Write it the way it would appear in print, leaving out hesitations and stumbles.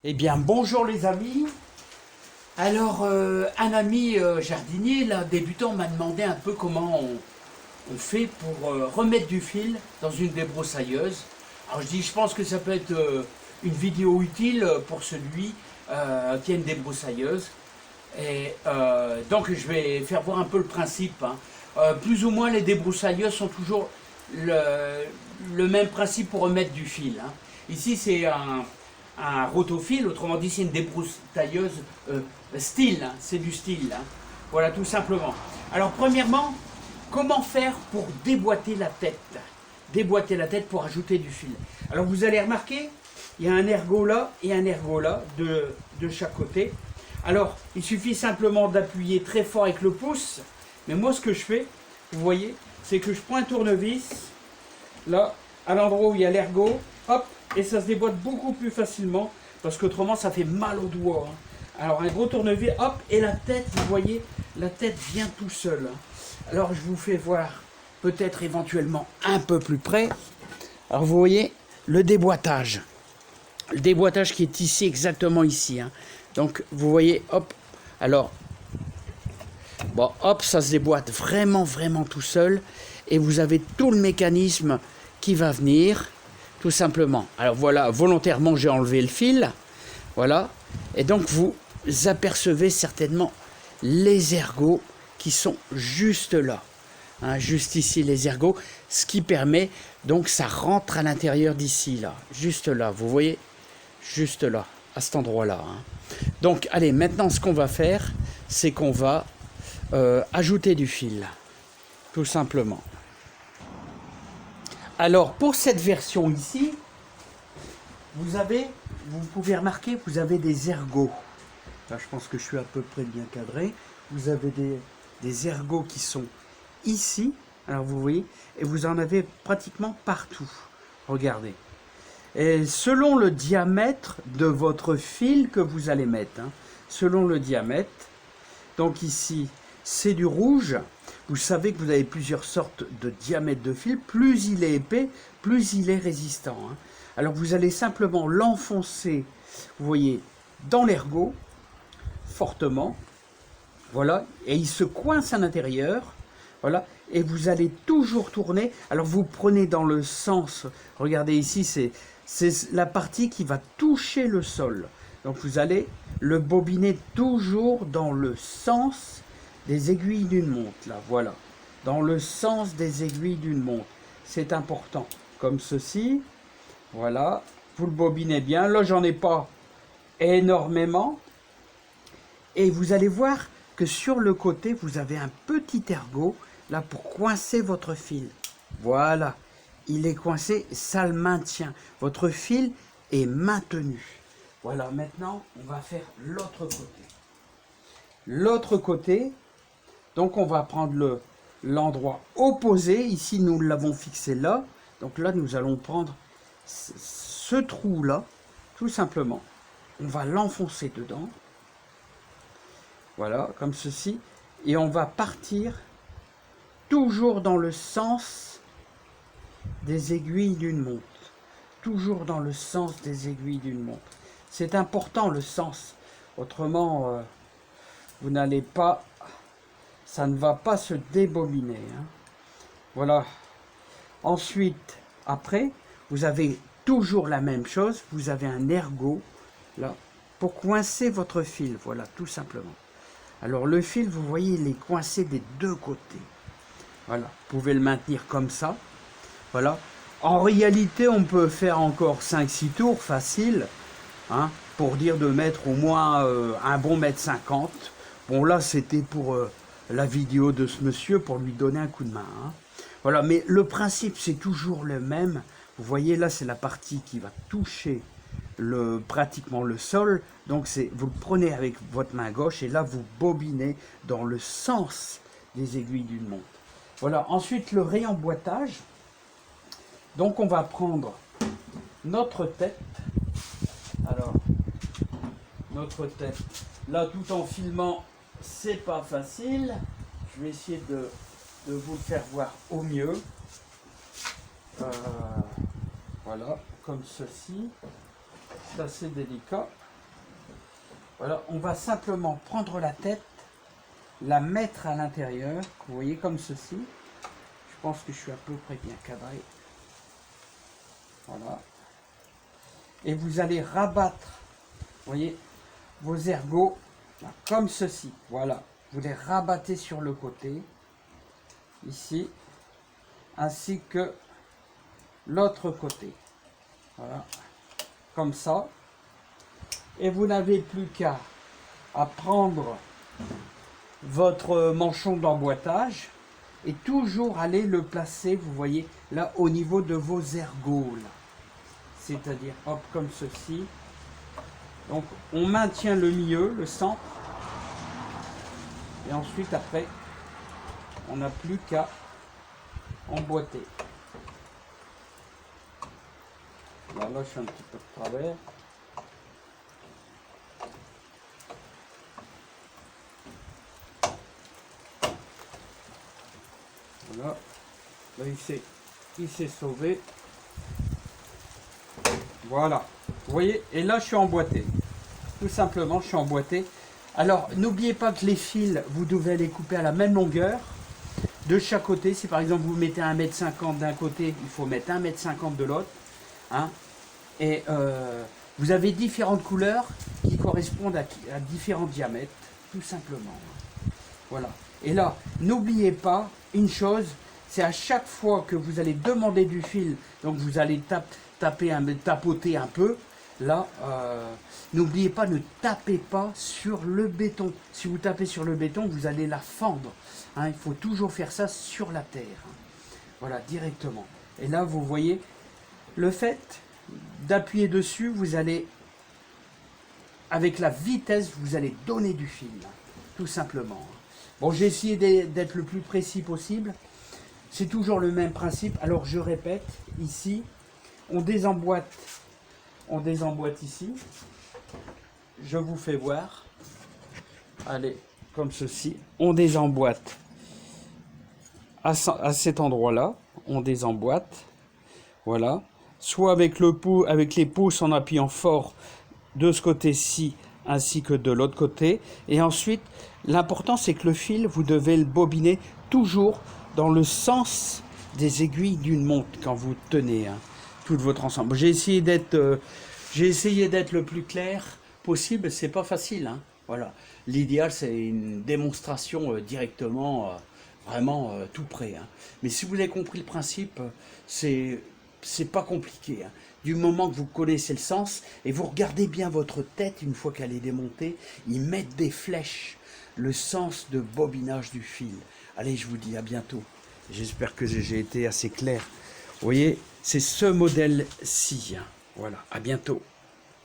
Eh bien, bonjour les amis. Alors, un ami jardinier, là, débutant, m'a demandé un peu comment on fait pour remettre du fil dans une débroussailleuse. Alors, je pense que ça peut être une vidéo utile pour celui qui a une débroussailleuse. Et donc, je vais faire voir un peu le principe, hein. Plus ou moins, les débroussailleuses sont toujours le même principe pour remettre du fil, hein. Ici, c'est un rotofil, autrement dit, c'est une débroussailleuse style, hein, c'est du style, hein. Voilà, tout simplement. Alors, premièrement, comment faire pour déboîter la tête? Déboîter la tête pour ajouter du fil. Alors, vous allez remarquer, il y a un ergot là et un ergot là, de chaque côté. Alors, il suffit simplement d'appuyer très fort avec le pouce. Mais moi, ce que je fais, vous voyez, c'est que je prends un tournevis, là, à l'endroit où il y a l'ergot, hop, et ça se déboîte beaucoup plus facilement, parce qu'autrement, ça fait mal aux doigts, hein. Alors, un gros tournevis, hop, et la tête, vous voyez, la tête vient tout seul, hein. Alors, je vous fais voir, peut-être éventuellement un peu plus près. Alors, vous voyez, le déboîtage. Le déboîtage qui est ici, exactement ici, hein. Donc, vous voyez, hop, alors, bon, hop, ça se déboîte vraiment, vraiment tout seul. Et vous avez tout le mécanisme qui va venir, tout simplement. Alors voilà, volontairement, j'ai enlevé le fil. Voilà. Et donc, vous apercevez certainement les ergots qui sont juste là. Hein, juste ici, les ergots. Ce qui permet, donc, ça rentre à l'intérieur d'ici, là. Juste là, vous voyez? Juste là, à cet endroit-là, hein. Donc, allez, maintenant, ce qu'on va faire, c'est qu'on va ajouter du fil, tout simplement. Alors, pour cette version ici, vous pouvez remarquer, vous avez des ergots. Là, je pense que je suis à peu près bien cadré. Vous avez des ergots qui sont ici, alors vous voyez, et vous en avez pratiquement partout. Regardez. Et selon le diamètre de votre fil que vous allez mettre, hein, selon le diamètre, donc ici, c'est du rouge. Vous savez que vous avez plusieurs sortes de diamètres de fil. Plus il est épais, plus il est résistant, hein. Alors vous allez simplement l'enfoncer, vous voyez, dans l'ergot, fortement. Voilà, et il se coince à l'intérieur. Voilà, et vous allez toujours tourner. Alors vous prenez dans le sens, regardez ici, c'est la partie qui va toucher le sol. Donc vous allez le bobiner toujours dans le sens des aiguilles d'une montre, là, voilà. Dans le sens des aiguilles d'une montre. C'est important. Comme ceci, voilà. Vous le bobinez bien. Là, j'en ai pas énormément. Et vous allez voir que sur le côté, vous avez un petit ergot, là, pour coincer votre fil. Voilà. Il est coincé, ça le maintient. Votre fil est maintenu. Voilà, maintenant, on va faire l'autre côté. L'autre côté, donc on va prendre l'endroit opposé. Ici, nous l'avons fixé là. Donc là, nous allons prendre ce trou-là, tout simplement. On va l'enfoncer dedans. Voilà, comme ceci. Et on va partir toujours dans le sens des aiguilles d'une montre. Toujours dans le sens des aiguilles d'une montre. C'est important, le sens. Autrement, vous n'allez pas... Ça ne va pas se débobiner, hein. Voilà. Ensuite, après, vous avez toujours la même chose. Vous avez un ergot, là, pour coincer votre fil. Voilà, tout simplement. Alors, le fil, vous voyez, il est coincé des deux côtés. Voilà. Vous pouvez le maintenir comme ça. Voilà. En réalité, on peut faire encore 5-6 tours, facile, hein, pour dire de mettre au moins un bon 1,50 m. Bon, là, c'était pour... la vidéo de ce monsieur pour lui donner un coup de main, hein. Voilà, mais le principe c'est toujours le même. Vous voyez là, c'est la partie qui va toucher pratiquement le sol. Donc vous le prenez avec votre main gauche et là vous bobinez dans le sens des aiguilles d'une montre. Voilà, ensuite le réemboîtage. Donc on va prendre notre tête. Alors, notre tête, là tout en filmant, c'est pas facile. Je vais essayer de vous le faire voir au mieux. Voilà, comme ceci. C'est assez délicat. Voilà, on va simplement prendre la tête, la mettre à l'intérieur, vous voyez, comme ceci. Je pense que je suis à peu près bien cadré. Voilà. Et vous allez rabattre, vous voyez, vos ergots là, comme ceci. Voilà. Vous les rabattez sur le côté, ici, ainsi que l'autre côté. Voilà. Comme ça. Et vous n'avez plus qu'à prendre votre manchon d'emboîtage et toujours aller le placer, vous voyez, là au niveau de vos ergots. C'est-à-dire, hop, comme ceci. Donc, on maintient le milieu, le centre. Et ensuite, après, on n'a plus qu'à emboîter. Alors là, je suis un petit peu de travers. Voilà. Là, il s'est sauvé. Voilà. Vous voyez, et là, je suis emboîté. Tout simplement, je suis emboîté. Alors, n'oubliez pas que les fils, vous devez les couper à la même longueur de chaque côté. Si par exemple, vous mettez 1,50 m d'un côté, il faut mettre 1,50 m de l'autre. Hein. Et vous avez différentes couleurs qui correspondent à différents diamètres, tout simplement. Voilà. Et là, n'oubliez pas une chose, c'est à chaque fois que vous allez demander du fil, donc vous allez tapoter un peu, là, n'oubliez pas, ne tapez pas sur le béton. Si vous tapez sur le béton, vous allez la fendre. Hein, il faut toujours faire ça sur la terre. Hein. Voilà, directement. Et là, vous voyez, le fait d'appuyer dessus, vous allez, avec la vitesse, vous allez donner du fil, hein, tout simplement. Bon, j'ai essayé d'être le plus précis possible. C'est toujours le même principe. Alors, je répète, ici, on désemboîte ici. Je vous fais voir. Allez, comme ceci. On désemboîte à cet endroit-là. On désemboîte. Voilà. Soit avec les pouces en appuyant fort de ce côté-ci, ainsi que de l'autre côté. Et ensuite, l'important, c'est que le fil, vous devez le bobiner toujours dans le sens des aiguilles d'une montre quand vous tenez hein, tout votre ensemble. J'ai essayé d'être le plus clair possible. C'est pas facile. Hein. Voilà. L'idéal, c'est une démonstration directement, vraiment tout près. Hein. Mais si vous avez compris le principe, c'est pas compliqué. Hein. Du moment que vous connaissez le sens et vous regardez bien votre tête une fois qu'elle est démontée, ils mettent des flèches, le sens de bobinage du fil. Allez, je vous dis à bientôt. J'espère que j'ai été assez clair. Vous voyez, c'est ce modèle-ci. Hein. Voilà, à bientôt.